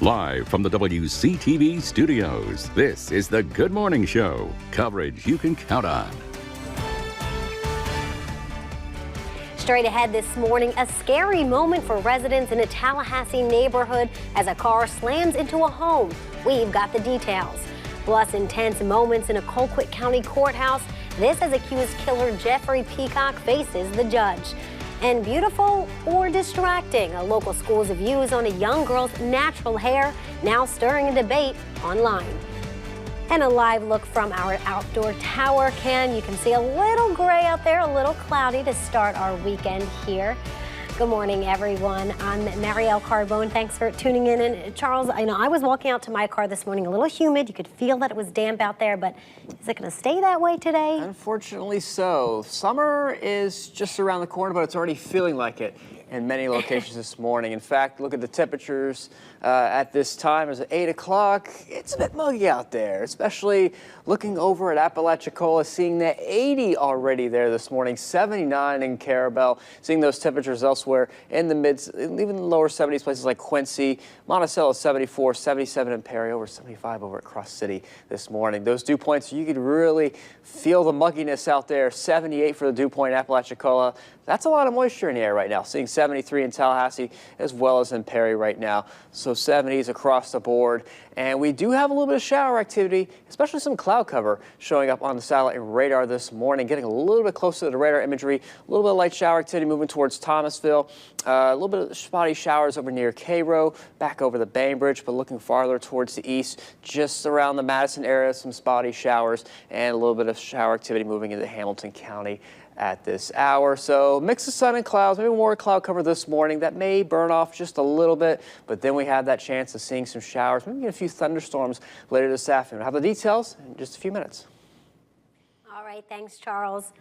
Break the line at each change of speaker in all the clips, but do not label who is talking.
Live from the WCTV studios, this is the Good Morning Show. Coverage you can count on.
Straight ahead this morning, a scary moment for residents in a Tallahassee neighborhood as a car slams into a home. We've got the details. Plus, intense moments in a Colquitt County courthouse. This as accused killer Jeffrey Peacock faces the judge. And beautiful or distracting, a local school's views on a young girl's natural hair now stirring a debate online. And a live look from our outdoor tower cam. You can see a little gray out there, a little cloudy to start our weekend here. Good morning, everyone. I'm Marielle Carbone. Thanks for tuning in. And Charles, I was walking out to my car this morning, a little humid. You could feel that it was damp out there, but is it going to stay that way today?
Unfortunately so. Summer is just around the corner, but it's already feeling like it in many locations this morning. In fact, look at the temperatures at this time. It's 8 o'clock. It's a bit muggy out there, especially looking over at Apalachicola, seeing that 80 already there this morning, 79 in Carabel, seeing those temperatures elsewhere in the mids, even the lower 70s, places like Quincy, Monticello 74, 77 in Perry, over 75 over at Cross City this morning. Those dew points, you could really feel the mugginess out there. 78 for the dew point, Apalachicola. That's a lot of moisture in the air right now. Seeing 73 in Tallahassee as well as in Perry right now. So 70s across the board. And we do have a little bit of shower activity, especially some cloud cover showing up on the satellite and radar this morning, getting a little bit closer to the radar imagery. A little bit of light shower activity moving towards Thomasville. A little bit of spotty showers over near Cairo, back over the Bainbridge, but looking farther towards the east, just around the Madison area, some spotty showers and a little bit of shower activity moving into Hamilton County at this hour. So mix of sun and clouds, maybe more cloud cover this morning. That may burn off just a little bit, but then we have that chance of seeing some showers, maybe a few thunderstorms later this afternoon. We'll have the details in just a few minutes.
All right, thanks, Charles.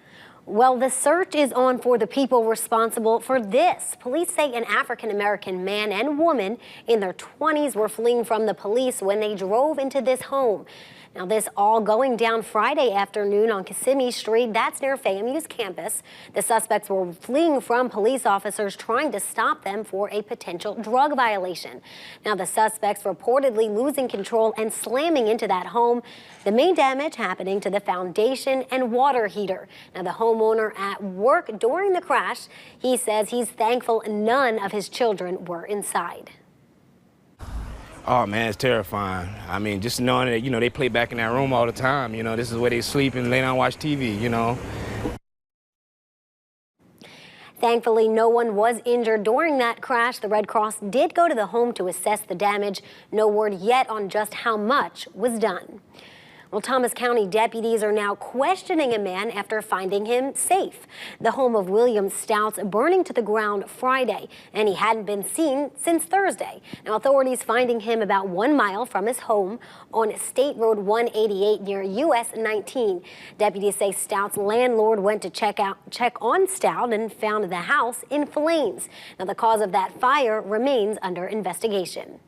Well, the search is on for the people responsible for this. Police say an African-American man and woman in their 20s were fleeing from the police when they drove into this home. Now, this all going down Friday afternoon on Kissimmee Street. That's near FAMU's campus. The suspects were fleeing from police officers trying to stop them for a potential drug violation. Now, the suspects reportedly losing control and slamming into that home. The main damage happening to the foundation and water heater. Now, the homeowner at work during the crash, he says he's thankful none of his children were inside.
Oh man, it's terrifying. I mean, just knowing that, they play back in that room all the time. This is where they sleep and lay down and watch TV,
Thankfully, no one was injured during that crash. The Red Cross did go to the home to assess the damage. No word yet on just how much was done. Well, Thomas County deputies are now questioning a man after finding him safe. The home of William Stout's burning to the ground Friday, and he hadn't been seen since Thursday. Now, authorities finding him about 1 mile from his home on State Road 188 near US 19. Deputies say Stout's landlord went to check on Stout and found the house in flames. Now, the cause of that fire remains under investigation.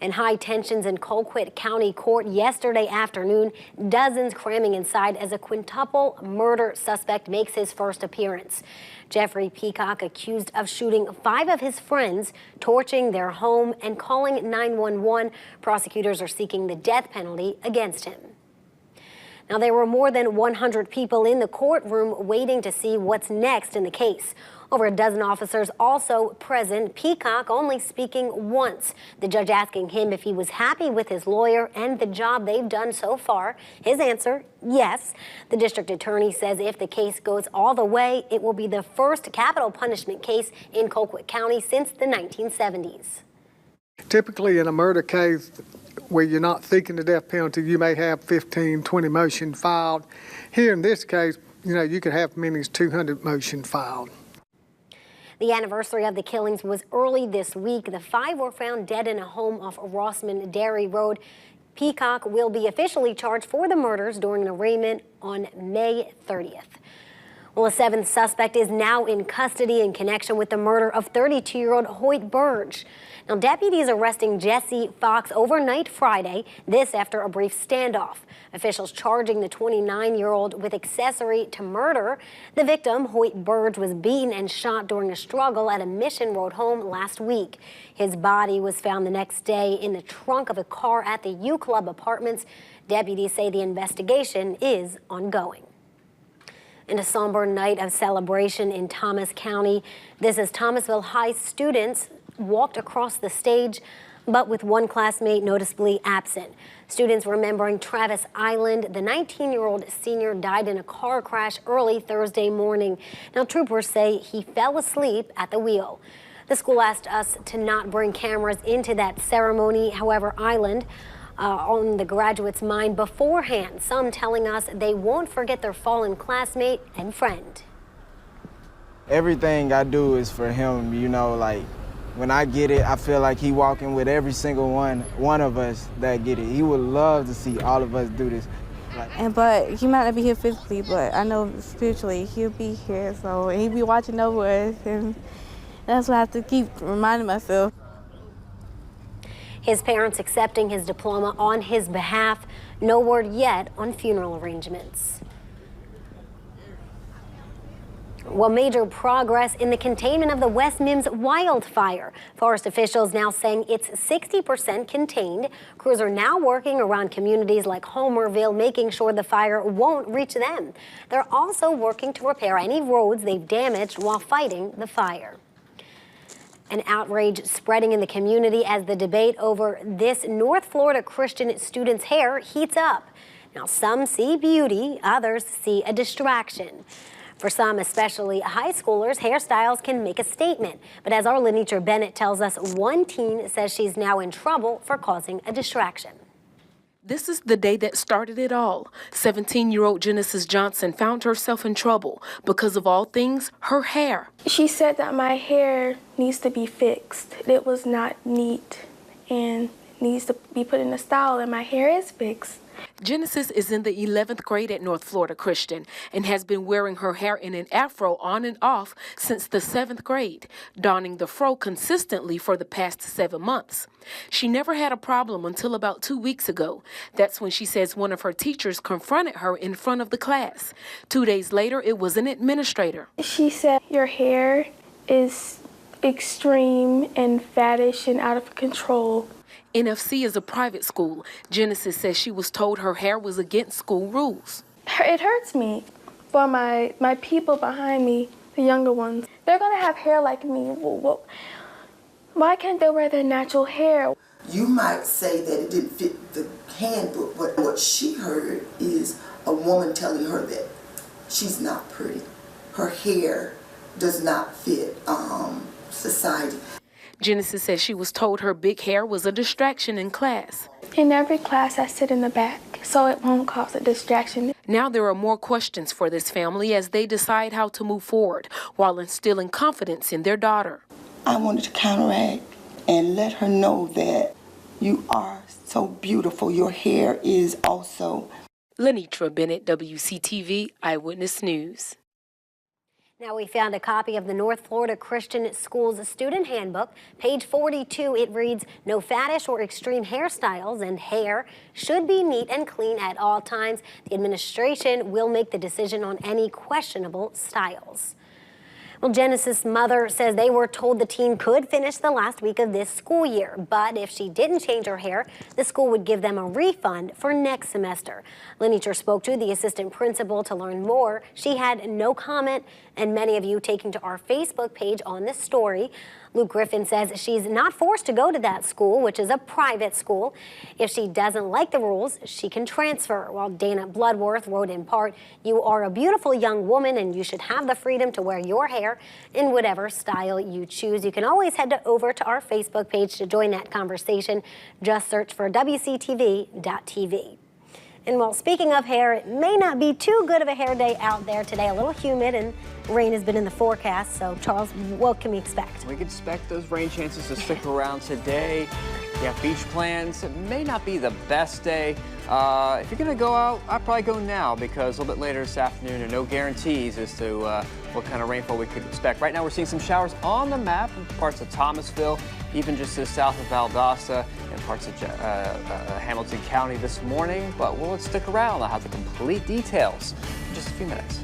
And high tensions in Colquitt County Court yesterday afternoon, dozens cramming inside as a quintuple murder suspect makes his first appearance. Jeffrey Peacock accused of shooting 5 of his friends, torching their home, and calling 911. Prosecutors are seeking the death penalty against him. Now, there were more than 100 people in the courtroom waiting to see what's next in the case. Over a dozen officers also present, Peacock only speaking once. The judge asking him if he was happy with his lawyer and the job they've done so far. His answer, yes. The district attorney says if the case goes all the way, it will be the first capital punishment case in Colquitt County since the 1970s.
Typically in a murder case where you're not seeking the death penalty, you may have 15, 20 motions filed. Here in this case, you could have as many as 200 motions filed.
The anniversary of the killings was early this week. The 5 were found dead in a home off Rossman Dairy Road. Peacock will be officially charged for the murders during an arraignment on May 30th. Well, a seventh suspect is now in custody in connection with the murder of 32-year-old Hoyt Burge. Now, deputies arresting Jesse Fox overnight Friday, this after a brief standoff. Officials charging the 29-year-old with accessory to murder. The victim, Hoyt Burge, was beaten and shot during a struggle at a Mission Road home last week. His body was found the next day in the trunk of a car at the U Club Apartments. Deputies say the investigation is ongoing. In a somber night of celebration in Thomas County, this is Thomasville High students walked across the stage, but with one classmate noticeably absent. Students remembering Travis Island, the 19-year-old senior died in a car crash early Thursday morning. Now, troopers say he fell asleep at the wheel. The school asked us to not bring cameras into that ceremony. However, Island on the graduates' mind beforehand, some telling us they won't forget their fallen classmate and friend.
Everything I do is for him, you know, like when I get it, I feel like he walking with every single one of us that get it. He would love to see all of us do this.
But he might not be here physically, but I know spiritually he'll be here, so he'll be watching over us, and that's what I have to keep reminding myself.
His parents accepting his diploma on his behalf. No word yet on funeral arrangements. Well, major progress in the containment of the West Mims wildfire. Forest officials now saying it's 60% contained. Crews are now working around communities like Homerville, making sure the fire won't reach them. They're also working to repair any roads they've damaged while fighting the fire. An outrage spreading in the community as the debate over this North Florida Christian student's hair heats up. Now, some see beauty, others see a distraction. For some, especially high schoolers, hairstyles can make a statement. But as our Lenitra Bennett tells us, one teen says she's now in trouble for causing a distraction.
This is the day that started it all. 17-year-old Genesis Johnson found herself in trouble because of all things, her hair.
She said that my hair needs to be fixed. It was not neat and needs to be put in a style, and my hair is fixed.
Genesis is in the 11th grade at North Florida Christian and has been wearing her hair in an afro on and off since the 7th grade, donning the fro consistently for the past 7 months. She never had a problem until about 2 weeks ago. That's when she says one of her teachers confronted her in front of the class. 2 days later, it was an administrator.
She said, "Your hair is extreme and faddish and out of control."
NFC is a private school. Genesis says she was told her hair was against school rules.
It hurts me for my people behind me, the younger ones. They're going to have hair like me. Why can't they wear their natural hair?
You might say that it didn't fit the handbook, but what she heard is a woman telling her that she's not pretty. Her hair does not fit society.
Genesis says she was told her big hair was a distraction in class.
In every class, I sit in the back, so it won't cause a distraction.
Now there are more questions for this family as they decide how to move forward while instilling confidence in their daughter.
I wanted to counteract and let her know that you are so beautiful. Your hair is also.
Lenitra Bennett, WCTV Eyewitness News.
Now, we found a copy of the North Florida Christian Schools Student Handbook. Page 42, it reads, "No faddish or extreme hairstyles, and hair should be neat and clean at all times. The administration will make the decision on any questionable styles." Well, Genesis' mother says they were told the teen could finish the last week of this school year, but if she didn't change her hair, the school would give them a refund for next semester. Lenitra spoke to the assistant principal to learn more. She had no comment, and many of you taking to our Facebook page on this story. Luke Griffin says she's not forced to go to that school, which is a private school. If she doesn't like the rules, she can transfer. While Dana Bloodworth wrote in part, "You are a beautiful young woman and you should have the freedom to wear your hair in whatever style you choose." You can always head over to our Facebook page to join that conversation. Just search for WCTV.tv. And well, speaking of hair, it may not be too good of a hair day out there today. A little humid and rain has been in the forecast. So, Charles, what can we expect?
We can expect those rain chances to stick around today. You have beach plans. It may not be the best day. If you're going to go out, I'd probably go now because a little bit later this afternoon, there are no guarantees as to what kind of rainfall we could expect. Right now, we're seeing some showers on the map in parts of Thomasville, even just to the south of Valdosta and parts of Hamilton County this morning. But we'll stick around. I'll have the complete details in just a few minutes.